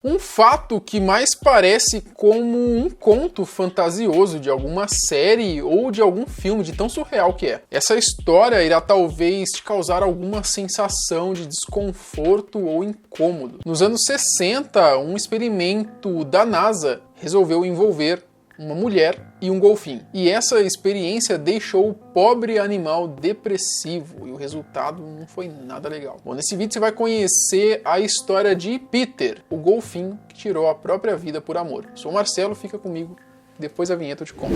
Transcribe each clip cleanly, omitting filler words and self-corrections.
Um fato que mais parece como um conto fantasioso de alguma série ou de algum filme, de tão surreal que é. Essa história irá talvez te causar alguma sensação de desconforto ou incômodo. Nos anos 60, um experimento da NASA resolveu envolver uma mulher e um golfinho. E essa experiência deixou o pobre animal depressivo e o resultado não foi nada legal. Bom, nesse vídeo você vai conhecer a história de Peter, o golfinho que tirou a própria vida por amor. Sou o Marcelo, fica comigo, depois da vinheta eu te conto.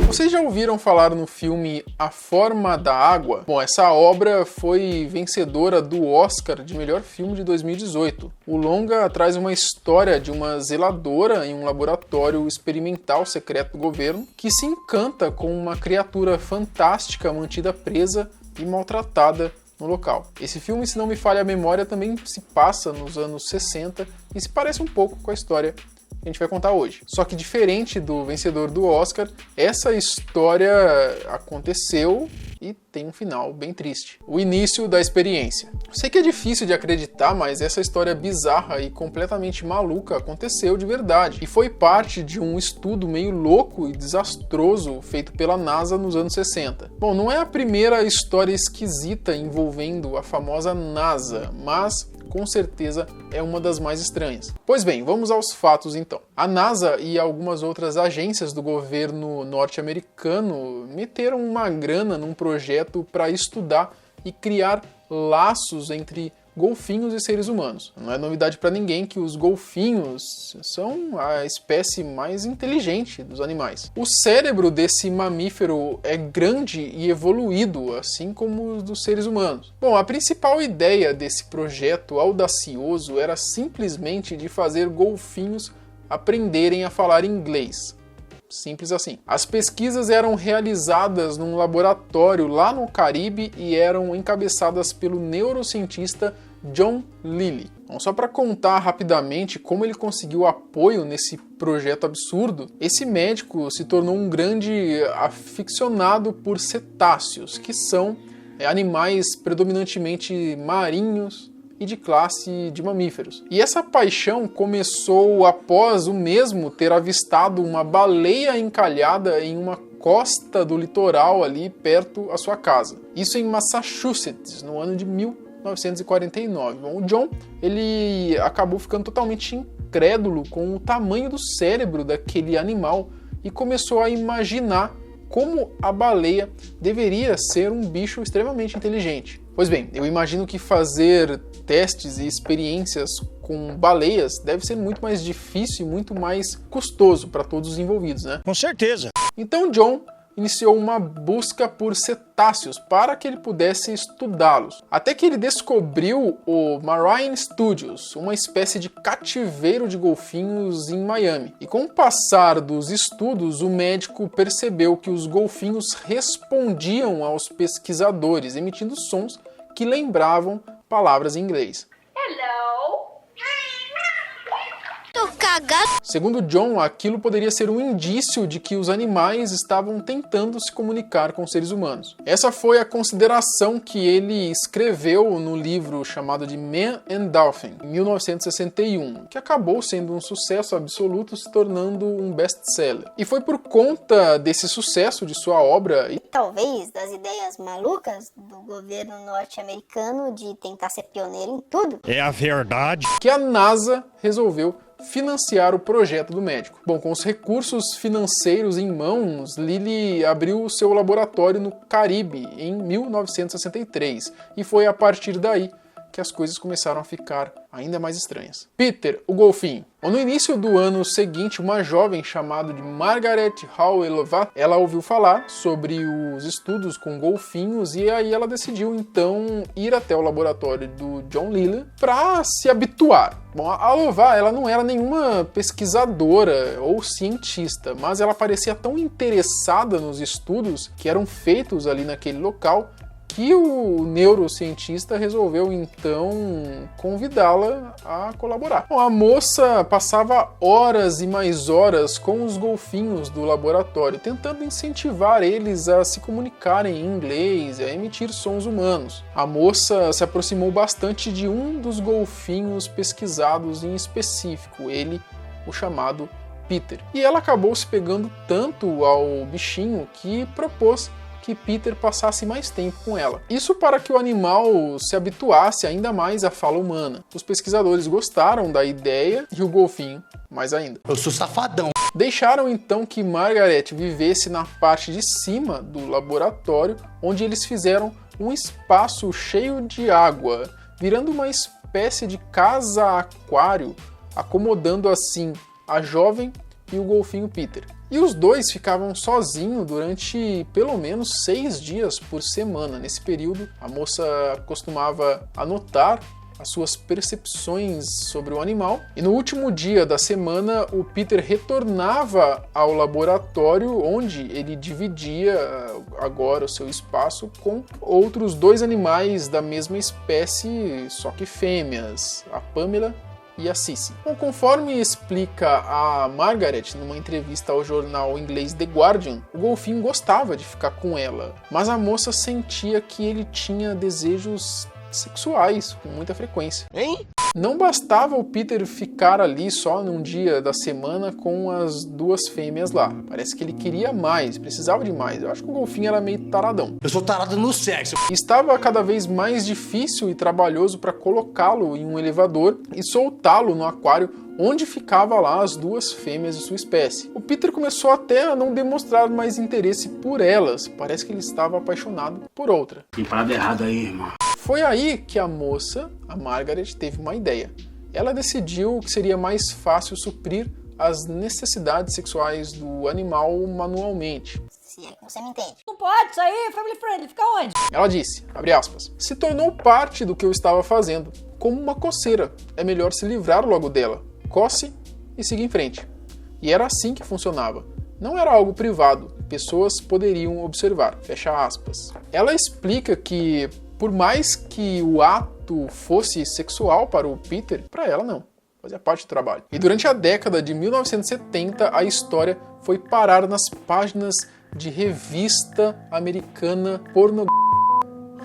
Vocês já ouviram falar no filme A Forma da Água? Bom, essa obra foi vencedora do Oscar de melhor filme de 2018. O longa traz uma história de uma zeladora em um laboratório experimental secreto do governo que se encanta com uma criatura fantástica mantida presa e maltratada no local. Esse filme, se não me falha a memória, também se passa nos anos 60 e se parece um pouco com a história que a gente vai contar hoje. Só que diferente do vencedor do Oscar, essa história aconteceu e tem um final bem triste. O início da experiência. Sei que é difícil de acreditar, mas essa história bizarra e completamente maluca aconteceu de verdade e foi parte de um estudo meio louco e desastroso feito pela NASA nos anos 60. Bom, não é a primeira história esquisita envolvendo a famosa NASA, mas com certeza é uma das mais estranhas. Pois bem, vamos aos fatos então. A NASA e algumas outras agências do governo norte-americano meteram uma grana num projeto para estudar e criar laços entre golfinhos e seres humanos. Não é novidade para ninguém que os golfinhos são a espécie mais inteligente dos animais. O cérebro desse mamífero é grande e evoluído, assim como os dos seres humanos. Bom, a principal ideia desse projeto audacioso era simplesmente de fazer golfinhos aprenderem a falar inglês. Simples assim. As pesquisas eram realizadas num laboratório lá no Caribe e eram encabeçadas pelo neurocientista John Lilly. Bom, só para contar rapidamente como ele conseguiu apoio nesse projeto absurdo, esse médico se tornou um grande aficionado por cetáceos, que são animais predominantemente marinhos e de classe de mamíferos. E essa paixão começou após o mesmo ter avistado uma baleia encalhada em uma costa do litoral ali perto à sua casa. Isso em Massachusetts, no ano de 1949. Bom, o John, ele acabou ficando totalmente incrédulo com o tamanho do cérebro daquele animal e começou a imaginar como a baleia deveria ser um bicho extremamente inteligente. Pois bem, eu imagino que fazer testes e experiências com baleias deve ser muito mais difícil e muito mais custoso para todos os envolvidos, né? Com certeza. Então John iniciou uma busca por cetáceos para que ele pudesse estudá-los. Até que ele descobriu o Marine Studios, uma espécie de cativeiro de golfinhos em Miami. E com o passar dos estudos, o médico percebeu que os golfinhos respondiam aos pesquisadores, emitindo sons que lembravam palavras em inglês. Segundo John, aquilo poderia ser um indício de que os animais estavam tentando se comunicar com seres humanos. Essa foi a consideração que ele escreveu no livro chamado de Man and Dolphin, em 1961, que acabou sendo um sucesso absoluto, se tornando um best-seller. E foi por conta desse sucesso de sua obra e talvez das ideias malucas do governo norte-americano de tentar ser pioneiro em tudo. É a verdade. Que a NASA resolveu financiar o projeto do médico. Bom, com os recursos financeiros em mãos, Lilly abriu o seu laboratório no Caribe em 1963 e foi a partir daí que as coisas começaram a ficar ainda mais estranhas. Peter, o golfinho. No início do ano seguinte, uma jovem chamada de Margaret Howell Lovatt, ela ouviu falar sobre os estudos com golfinhos e aí ela decidiu então ir até o laboratório do John Lilly para se habituar. Bom, a Lovatt, ela não era nenhuma pesquisadora ou cientista, mas ela parecia tão interessada nos estudos que eram feitos ali naquele local que o neurocientista resolveu então convidá-la a colaborar. Bom, a moça passava horas e mais horas com os golfinhos do laboratório, tentando incentivar eles a se comunicarem em inglês e a emitir sons humanos. A moça se aproximou bastante de um dos golfinhos pesquisados em específico, o chamado Peter. E ela acabou se pegando tanto ao bichinho que propôs que Peter passasse mais tempo com ela. Isso para que o animal se habituasse ainda mais à fala humana. Os pesquisadores gostaram da ideia e o golfinho mais ainda. Eu sou safadão. Deixaram então que Margaret vivesse na parte de cima do laboratório, onde eles fizeram um espaço cheio de água, virando uma espécie de casa-aquário, acomodando assim a jovem e o golfinho Peter. E os dois ficavam sozinhos durante pelo menos 6 dias por semana. Nesse período, a moça costumava anotar as suas percepções sobre o animal. E no último dia da semana, o Peter retornava ao laboratório, onde ele dividia agora o seu espaço com outros 2 animais da mesma espécie, só que fêmeas, a Pamela e a Cissy. Bom, conforme explica a Margaret numa entrevista ao jornal inglês The Guardian, o golfinho gostava de ficar com ela, mas a moça sentia que ele tinha desejos sexuais com muita frequência. Hein? Não bastava o Peter ficar ali só num dia da semana com as 2 fêmeas lá. Parece que ele queria mais, precisava de mais. Eu acho que o golfinho era meio taradão. Eu sou tarado no sexo. Estava cada vez mais difícil e trabalhoso para colocá-lo em um elevador e soltá-lo no aquário onde ficava lá as 2 fêmeas de sua espécie. O Peter começou até a não demonstrar mais interesse por elas. Parece que ele estava apaixonado por outra. Tem parada errada aí, irmão. Foi aí que a moça, a Margaret, teve uma ideia. Ela decidiu que seria mais fácil suprir as necessidades sexuais do animal manualmente. Se é que você me entende. Não pode, isso aí é family friendly, fica onde? Ela disse, abre aspas, se tornou parte do que eu estava fazendo, como uma coceira. É melhor se livrar logo dela. Coce e siga em frente. E era assim que funcionava. Não era algo privado, pessoas poderiam observar. Fecha aspas. Ela explica que, por mais que o ato fosse sexual para o Peter, para ela não. Fazia parte do trabalho. E durante a década de 1970, a história foi parar nas páginas de revista americana pornográfica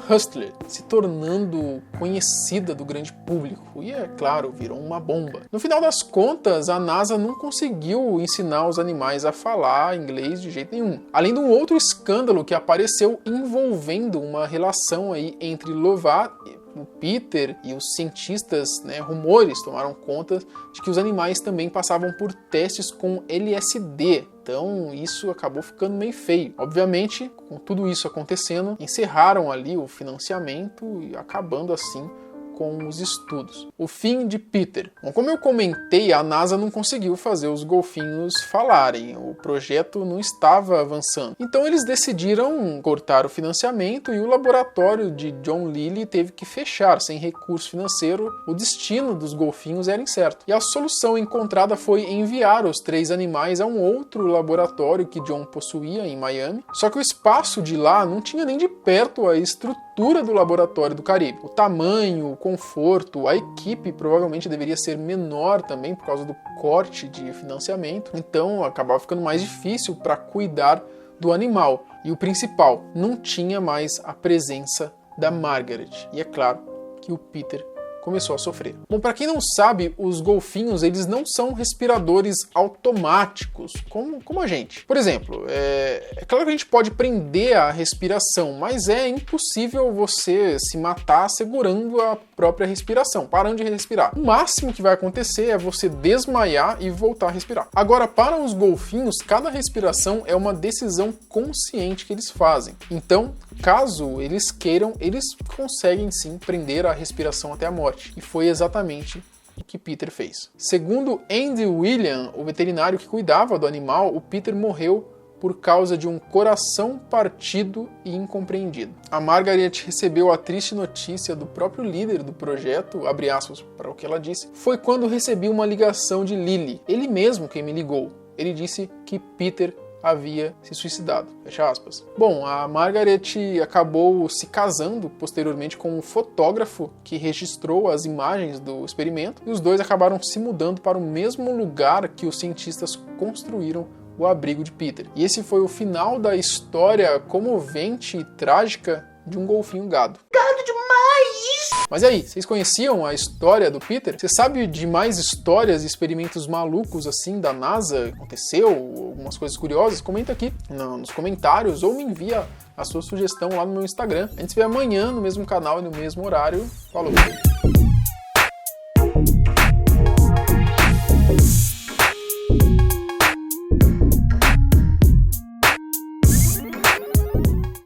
Hustler, se tornando conhecida do grande público e, é claro, virou uma bomba. No final das contas, a NASA não conseguiu ensinar os animais a falar inglês de jeito nenhum. Além de um outro escândalo que apareceu envolvendo uma relação aí entre Lovatt, o Peter e os cientistas, rumores tomaram conta de que os animais também passavam por testes com LSD. Então isso acabou ficando meio feio. Obviamente, com tudo isso acontecendo, encerraram ali o financiamento e acabando assim com os estudos. O fim de Peter. Bom, como eu comentei, a NASA não conseguiu fazer os golfinhos falarem. O projeto não estava avançando. Então eles decidiram cortar o financiamento e o laboratório de John Lilly teve que fechar. Sem recurso financeiro, o destino dos golfinhos era incerto. E a solução encontrada foi enviar os 3 animais a um outro laboratório que John possuía em Miami. Só que o espaço de lá não tinha nem de perto a estrutura do laboratório do Caribe. O tamanho, o conforto, a equipe provavelmente deveria ser menor também por causa do corte de financiamento, então acabava ficando mais difícil para cuidar do animal. E o principal, não tinha mais a presença da Margaret. E é claro que o Peter começou a sofrer. Bom, para quem não sabe, os golfinhos eles não são respiradores automáticos, como a gente. Por exemplo, é claro que a gente pode prender a respiração, mas é impossível você se matar segurando a própria respiração, parando de respirar. O máximo que vai acontecer é você desmaiar e voltar a respirar. Agora, para os golfinhos, cada respiração é uma decisão consciente que eles fazem. Então, caso eles queiram, eles conseguem sim prender a respiração até a morte. E foi exatamente o que Peter fez. Segundo Andy William, o veterinário que cuidava do animal, o Peter morreu por causa de um coração partido e incompreendido. A Margaret recebeu a triste notícia do próprio líder do projeto, abre aspas para o que ela disse, foi quando recebi uma ligação de Lilly. Ele mesmo quem me ligou. Ele disse que Peter havia se suicidado. Fecha aspas. Bom, a Margaret acabou se casando posteriormente com um fotógrafo que registrou as imagens do experimento e os dois acabaram se mudando para o mesmo lugar que os cientistas construíram o abrigo de Peter. E esse foi o final da história comovente e trágica de um golfinho gado. Gado demais! Mas e aí, vocês conheciam a história do Peter? Você sabe de mais histórias e experimentos malucos assim da NASA? Aconteceu? Algumas coisas curiosas? Comenta aqui nos comentários ou me envia a sua sugestão lá no meu Instagram. A gente se vê amanhã no mesmo canal e no mesmo horário. Falou!